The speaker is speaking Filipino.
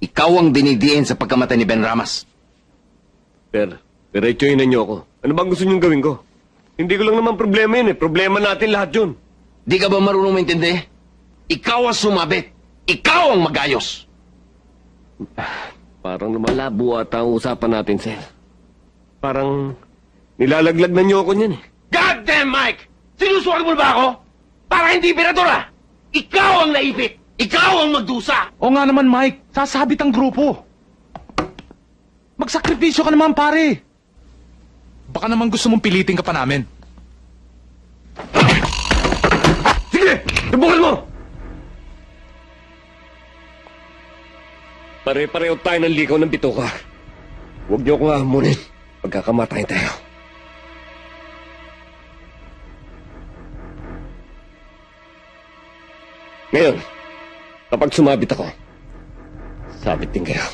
Ikaw ang dinidiin sa pagkamatay ni Ben Ramas. Diretsuhin na niyo ako. Ano bang gusto niyong gawin ko? Hindi ko lang naman problema yun eh. Problema natin lahat yun. Di ka ba marunong maintindi? Ikaw ang sumabit. Ikaw ang magayos. Parang lumalabo ata ang usapan natin, Sel. Parang nilalaglag na niyo ako niyan eh. God damn, Mike! Sinusuwag mo ba ako? Para hindi pinadura! Ikaw ang naipit! Ikaw ang magdusa! O nga naman, Mike. Sasabit ang grupo. Magsakripisyo ka naman, pare. Baka naman gusto mong pilitin ka pa namin. Sige! Subukan mo! Pare-pareho tayo ng ligaw ng bituka. Huwag niyo akong hamunin. Pagkakamatay tayo. Ngayon, kapag sumabit ako, sabit din kayo.